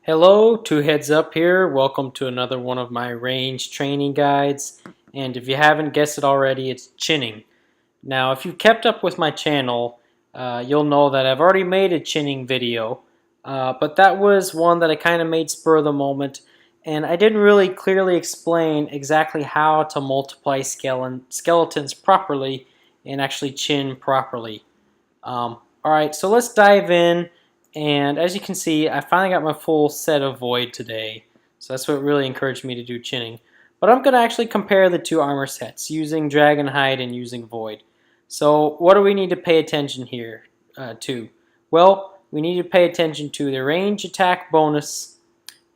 Hello, two heads up here. Welcome to another one of my range training guides. And if you haven't guessed it already, it's chinning. Now, if you've kept up with my channel, you'll know that I've already made a chinning video, but that was one that I kind of made spur of the moment, and I didn't really clearly explain exactly how to multiply skeletons properly and actually chin properly. Alright, so let's dive in, and as you can see, I finally got my full set of Void today, so that's what really encouraged me to do chinning. But I'm going to actually compare the two armor sets, using Dragonhide and using Void. So what do we need to pay attention here to? Well, we need to pay attention to the range attack bonus,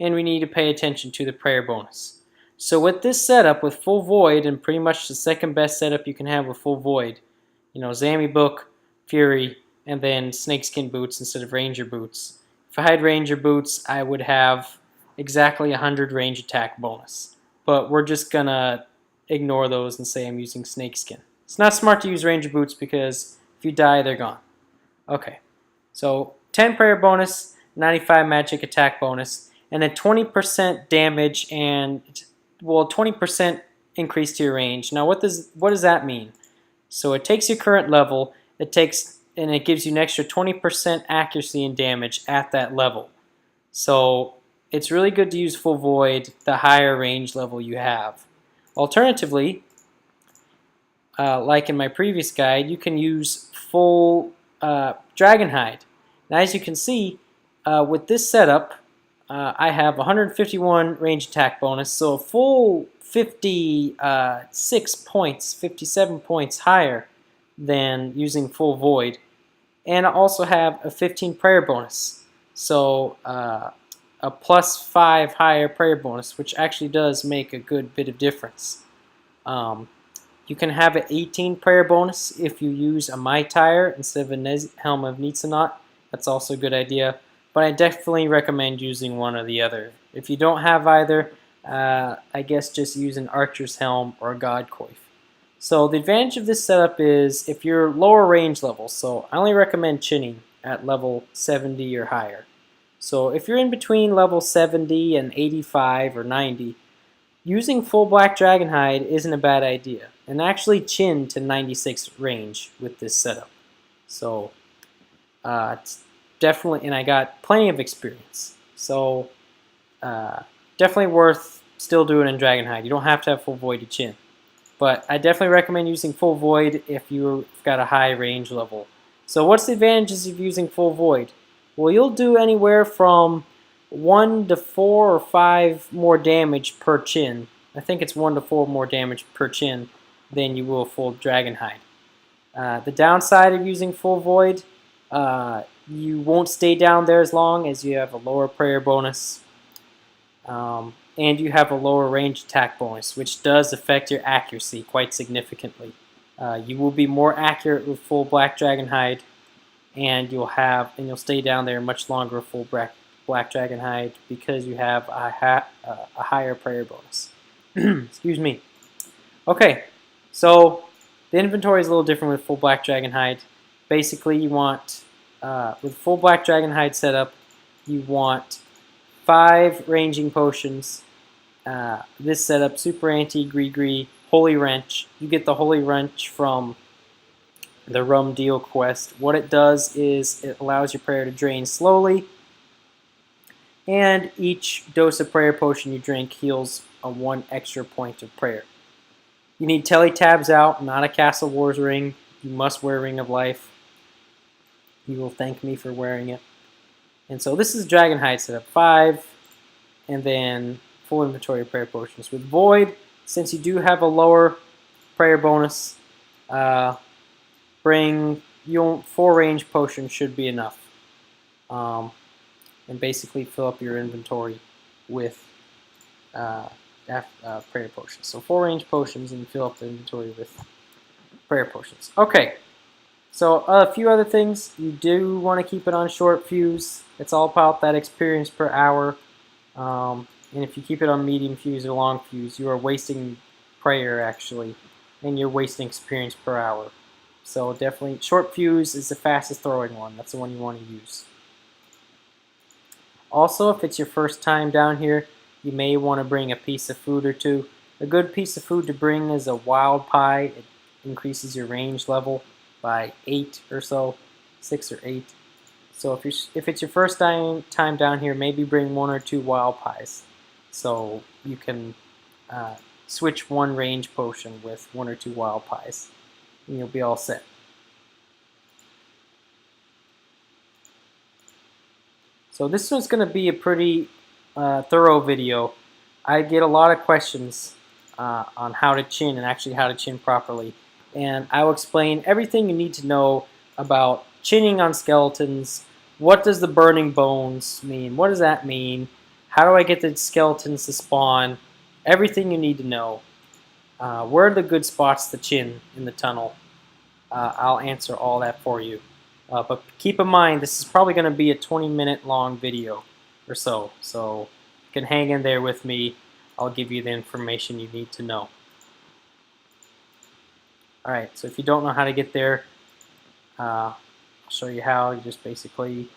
and we need to pay attention to the prayer bonus. So with this setup, with full Void, and pretty much the second best setup you can have with full Void, Zami Book, Fury, and then snakeskin boots instead of ranger boots. If I had ranger boots, I would have exactly 100 range attack bonus. But we're just gonna ignore those and say I'm using snakeskin. It's not smart to use ranger boots because if you die, they're gone. Okay, so 10 prayer bonus, 95 magic attack bonus, and a 20% damage and, well, 20% increase to your range. Now what does that mean? So it takes your current level, and it gives you an extra 20% accuracy and damage at that level. So it's really good to use full Void the higher range level you have. Alternatively, like in my previous guide, you can use full Dragonhide. Now as you can see, with this setup, I have 151 range attack bonus, so a full 57 points higher than using full Void. And I also have a 15 prayer bonus, so a +5 higher prayer bonus, which actually does make a good bit of difference. You can have an 18 prayer bonus if you use a Mai Tire instead of a Helm of Nitsanot. That's also a good idea, but I definitely recommend using one or the other. If you don't have either, I guess just use an Archer's Helm or a God Coif. So the advantage of this setup is if you're lower range level, so I only recommend chinning at level 70 or higher. So if you're in between level 70 and 85 or 90, using full black Dragonhide isn't a bad idea. And actually chin to 96 range with this setup. So it's definitely, and I got plenty of experience. So definitely worth still doing in Dragonhide. You don't have to have full Void to chin. But I definitely recommend using full Void if you've got a high range level. So what's the advantages of using full Void? Well, you'll do anywhere from 1 to 4 or 5 more damage per chin. I think it's 1 to 4 more damage per chin than you will full Dragonhide. The downside of using full Void, you won't stay down there as long as you have a lower prayer bonus. And you have a lower range attack bonus, which does affect your accuracy quite significantly. You will be more accurate with full black Dragonhide, and you'll stay down there much longer with full black Dragonhide because you have a higher prayer bonus. Excuse me. Okay, so the inventory is a little different with full black Dragonhide. Basically, you want with full black Dragonhide setup, you want 5 ranging potions. This setup, Super Anti, Gree, Holy Wrench. You get the Holy Wrench from the Rum Deal quest. What it does is it allows your prayer to drain slowly, and each dose of prayer potion you drink heals a 1 extra point of prayer. You need Telly Tabs out, not a Castle Wars ring. You must wear Ring of Life. You will thank me for wearing it. And so this is Dragonhide setup 5, and then full inventory of prayer potions. With Void, since you do have a lower prayer bonus, 4 range potions should be enough. And basically fill up your inventory with prayer potions. So 4 range potions and fill up the inventory with prayer potions. Okay. So a few other things. You do want to keep it on short fuse. It's all about that experience per hour. And if you keep it on medium fuse or long fuse, you are wasting prayer actually, and you're wasting experience per hour. So definitely, short fuse is the fastest throwing one. That's the one you want to use. Also, if it's your first time down here, you may want to bring a piece of food or two. A good piece of food to bring is a wild pie. It increases your range level by 8 or so, 6 or 8. So if it's your first time down here, maybe bring 1 or 2 wild pies, so you can switch one range potion with 1 or 2 wild pies, and you'll be all set. So this one's going to be a pretty thorough video. I get a lot of questions on how to chin and actually how to chin properly, and I will explain everything you need to know about chinning on skeletons. What does the burning bones mean? What does that mean? How do I get the skeletons to spawn? Everything you need to know. Where are the good spots to chin in the tunnel? I'll answer all that for you. But keep in mind, this is probably going to be a 20-minute long video or so. So you can hang in there with me. I'll give you the information you need to know. Alright, so if you don't know how to get there, I'll show you how. You just basically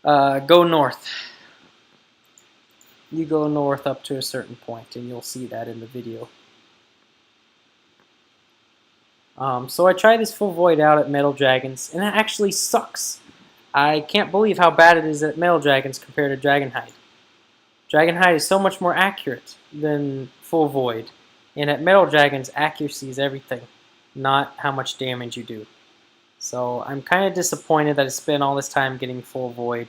go north. You go north up to a certain point, and you'll see that in the video. So I tried this full void out at Metal Dragons, and it actually sucks. I can't believe how bad it is at Metal Dragons compared to Dragonhide. Dragonhide is so much more accurate than full void, and at Metal Dragons, accuracy is everything, not how much damage you do. So I'm kind of disappointed that I spent all this time getting full void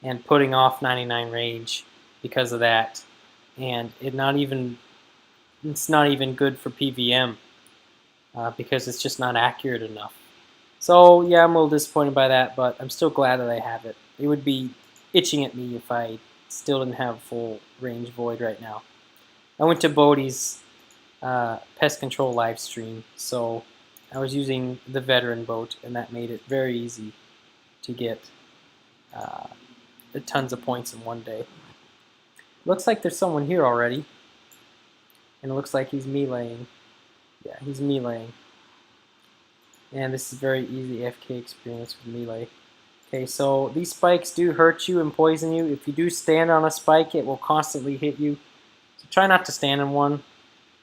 and putting off 99 range because of that, and it's not even good for PVM. Because it's just not accurate enough. So yeah, I'm a little disappointed by that, but I'm still glad that I have it. It would be itching at me if I still didn't have full range void right now. I went to Bodhi's pest control live stream, so I was using the veteran boat, and that made it very easy to get tons of points in one day. Looks like there's someone here already, and it looks like he's meleeing. Yeah, he's meleeing. And this is very easy FK experience with melee. Okay, so these spikes do hurt you and poison you. If you do stand on a spike, it will constantly hit you. So try not to stand in one.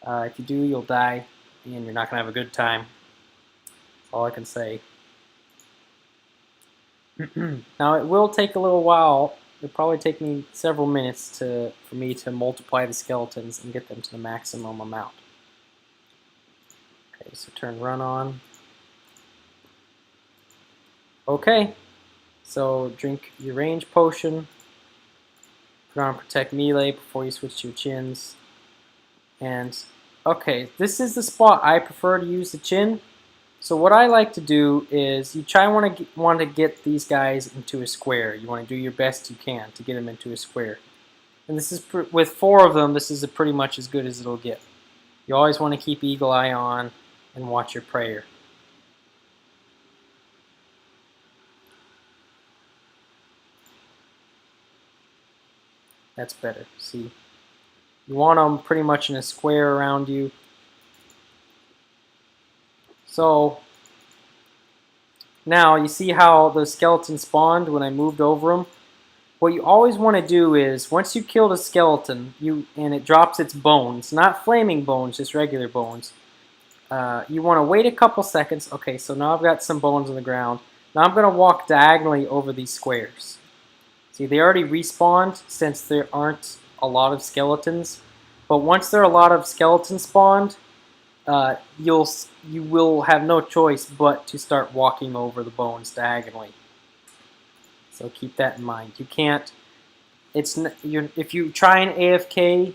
If you do, you'll die, and you're not going to have a good time. That's all I can say. Now, it will take a little while. It'll probably take me several minutes for me to multiply the skeletons and get them to the maximum amount. Okay, so turn run on. Okay, so drink your range potion. Put on protect melee before you switch to your chins. And okay, this is the spot I prefer to use the chin. So what I like to do is you want to get these guys into a square. You want to do your best you can to get them into a square. And this is with 4 of them. This is pretty much as good as it'll get. You always want to keep eagle eye on and watch your prayer. That's better. See, you want them pretty much in a square around you. So now you see how the skeleton spawned when I moved over them. What you always want to do is once you kill the skeleton, and it drops its bones, not flaming bones, just regular bones. You want to wait a couple seconds. Okay, so now I've got some bones on the ground. Now I'm going to walk diagonally over these squares. See, they already respawned since there aren't a lot of skeletons. But once there are a lot of skeletons spawned, you will have no choice but to start walking over the bones diagonally. So keep that in mind. You can't. If you try an AFK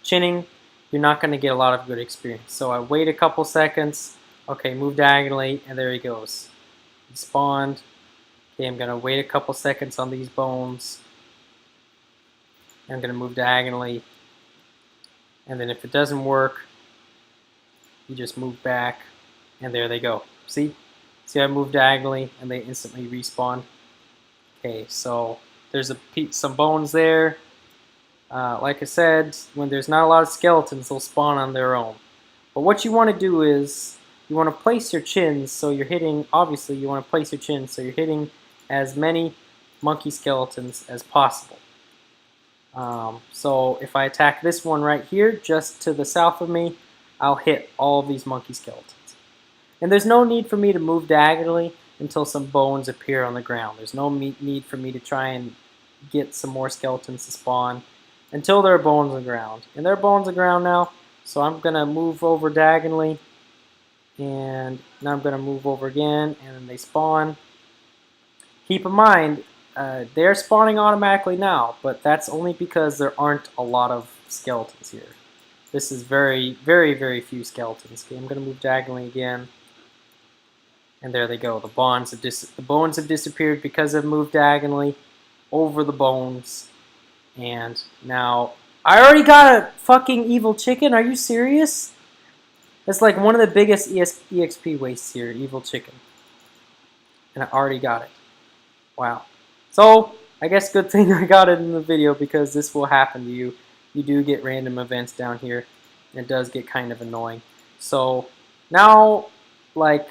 chinning, you're not going to get a lot of good experience. So I wait a couple seconds. Okay, move diagonally, and there he goes. He spawned. Okay, I'm going to wait a couple seconds on these bones. I'm going to move diagonally. And then if it doesn't work, you just move back, and there they go. See? See, I moved diagonally, and they instantly respawn. Okay, so there's some bones there. Like I said, when there's not a lot of skeletons, they'll spawn on their own. But what you want to do is, you want to place your chins so you're hitting, obviously you want to place your chins so you're hitting as many monkey skeletons as possible. So if I attack this one right here, just to the south of me, I'll hit all of these monkey skeletons. And there's no need for me to move diagonally until some bones appear on the ground. There's no need for me to try and get some more skeletons to spawn until there are bones on the ground. And there are bones on the ground now, so I'm going to move over diagonally. And now I'm going to move over again, and then they spawn. Keep in mind, they're spawning automatically now, but that's only because there aren't a lot of skeletons here. This is very, very, very few skeletons. Okay, I'm going to move diagonally again. And there they go. The bones have disappeared because I've moved diagonally over the bones. And now, I already got a fucking evil chicken. Are you serious? That's like one of the biggest EXP wastes here, evil chicken. And I already got it. Wow. So, I guess good thing I got it in the video because this will happen to you. You do get random events down here. And it does get kind of annoying. So, now, like,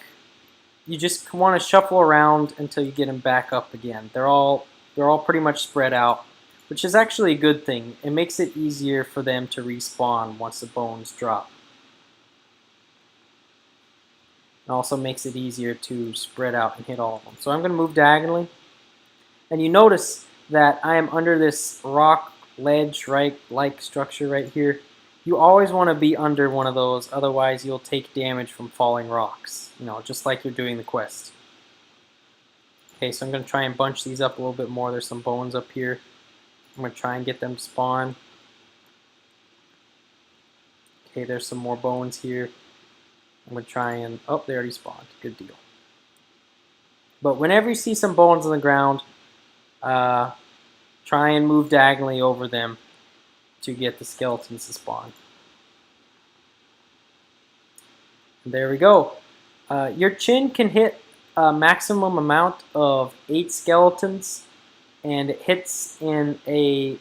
you just want to shuffle around until you get them back up again. They're all pretty much spread out, which is actually a good thing. It makes it easier for them to respawn once the bones drop. It also makes it easier to spread out and hit all of them. So I'm going to move diagonally. And you notice that I am under this rock ledge like structure right here. You always want to be under one of those, otherwise you'll take damage from falling rocks. You know, just like you're doing the quest. Okay, so I'm going to try and bunch these up a little bit more. There's some bones up here. I'm going to try and get them to spawn. Okay, there's some more bones here. I'm going to try and... Oh, they already spawned. Good deal. But whenever you see some bones on the ground, try and move diagonally over them to get the skeletons to spawn. And there we go. Your chin can hit a maximum amount of 8 skeletons, and it hits in a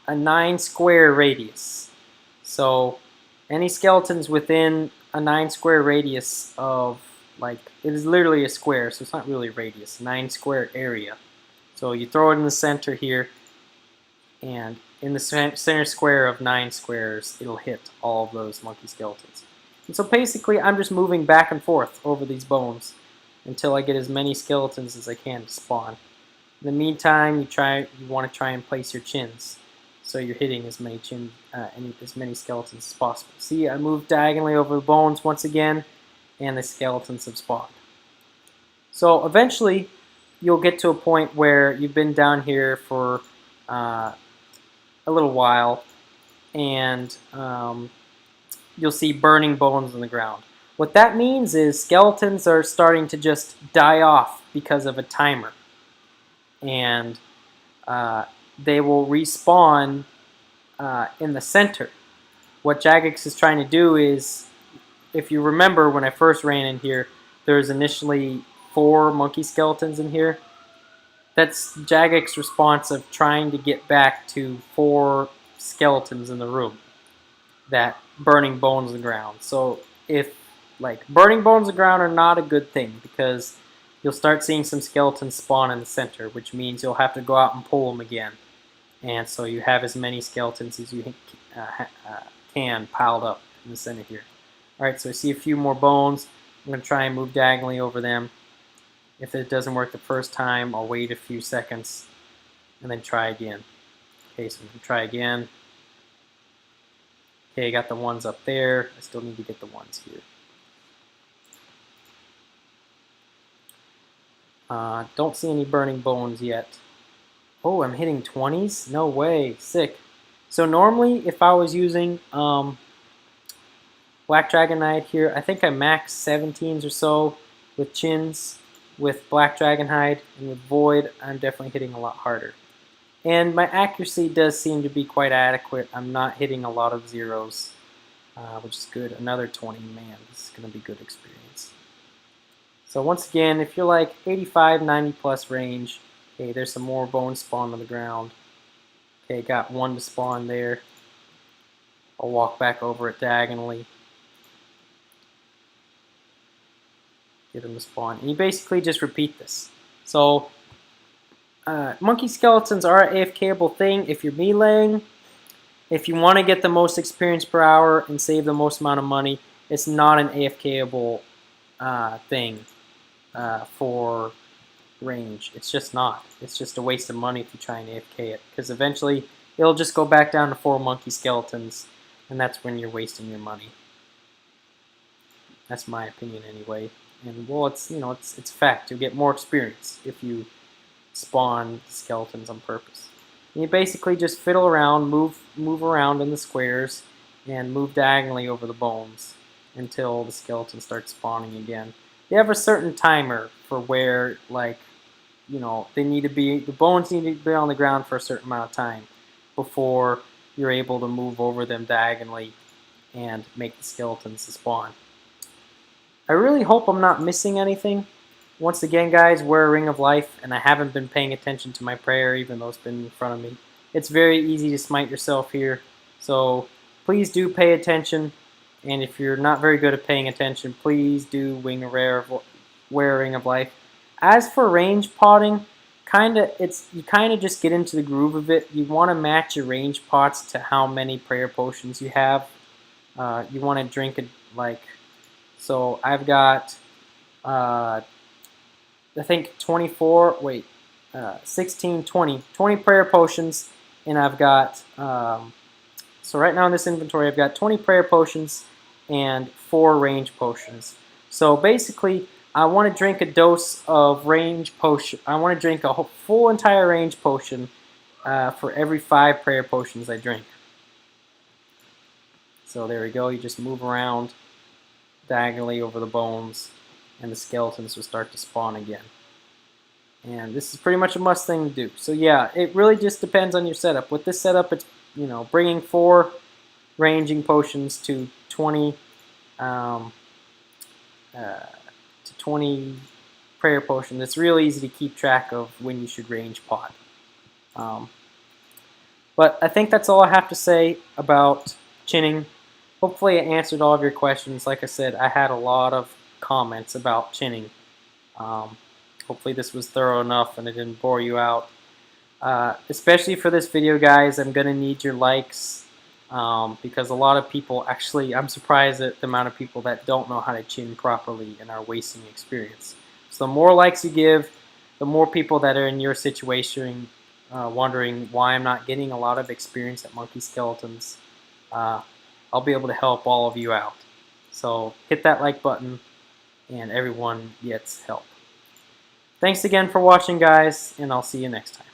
9 square radius. So any skeletons within a 9 square radius of, like, it is literally a square, so it's not really a radius, 9 square area. So you throw it in the center here, and in the center square of 9 squares, it'll hit all of those monkey skeletons. And so basically, I'm just moving back and forth over these bones until I get as many skeletons as I can to spawn. In the meantime, you want to try and place your chins, so you're hitting as many skeletons as possible. See, I moved diagonally over the bones once again, and the skeletons have spawned. So eventually, you'll get to a point where you've been down here for a little while, and you'll see burning bones on the ground. What that means is skeletons are starting to just die off because of a timer, and they will respawn in the center. What Jagex is trying to do is, if you remember when I first ran in here, there was initially 4 monkey skeletons in here. That's Jagex's response of trying to get back to 4 skeletons in the room that burning bones on the ground. So if, like, burning bones on the ground are not a good thing because you'll start seeing some skeletons spawn in the center, which means you'll have to go out and pull them again. And so you have as many skeletons as you can piled up in the center here. Alright, so I see a few more bones. I'm going to try and move diagonally over them. If it doesn't work the first time, I'll wait a few seconds and then try again. Okay, so I'm going to try again. Okay, I got the ones up there. I still need to get the ones here. Don't see any burning bones yet. Oh, I'm hitting 20s? No way. Sick. So normally, if I was using Black Dragonhide here, I think I max 17s or so with chins. With Black Dragonhide and with Void, I'm definitely hitting a lot harder. And my accuracy does seem to be quite adequate. I'm not hitting a lot of zeros, which is good. Another 20, man, this is going to be good experience. So once again, if you're like 85, 90 plus range, okay, there's some more bones spawned on the ground. Okay, got 1 to spawn there. I'll walk back over it diagonally. Get them to spawn. And you basically just repeat this. So monkey skeletons are an AFKable thing if you're meleeing. If you want to get the most experience per hour and save the most amount of money, it's not an AFKable thing for range. It's just not. It's just a waste of money if you try and AFK it, because eventually it'll just go back down to 4 monkey skeletons, and that's when you're wasting your money. That's my opinion anyway. And well, it's it's fact. You'll get more experience if you spawn skeletons on purpose. And you basically just fiddle around, move around in the squares, and move diagonally over the bones until the skeleton starts spawning again. You have a certain timer for where, like, they need to be, the bones need to be on the ground for a certain amount of time before you're able to move over them diagonally and make the skeletons spawn. I really hope I'm not missing anything. Once again, guys, wear a Ring of Life, and I haven't been paying attention to my prayer, even though it's been in front of me. It's very easy to smite yourself here, so please do pay attention. And if you're not very good at paying attention, please do wear a Ring of Life. As for range potting, you kind of just get into the groove of it. You want to match your range pots to how many prayer potions you have. You want to drink it like, so I've got I think 16, 20 prayer potions, and I've got, so right now in this inventory I've got 20 prayer potions and 4 range potions. So basically I want to drink a dose of range potion. I want to drink a full entire range potion for every 5 prayer potions I drink. So there we go, you just move around diagonally over the bones, and the skeletons will start to spawn again. And this is pretty much a must thing to do. So yeah, it really just depends on your setup. With this setup, it's bringing 4 ranging potions to 20 prayer potions. It's real easy to keep track of when you should range pot. But I think that's all I have to say about chinning. Hopefully I answered all of your questions. Like I said, I had a lot of comments about chinning. Hopefully this was thorough enough and it didn't bore you out. Especially for this video, guys, I'm going to need your likes because a lot of people, actually, I'm surprised at the amount of people that don't know how to chin properly and are wasting experience. So the more likes you give, the more people that are in your situation wondering why I'm not getting a lot of experience at monkey skeletons, I'll be able to help all of you out. So hit that like button and everyone gets help. Thanks again for watching, guys, and I'll see you next time.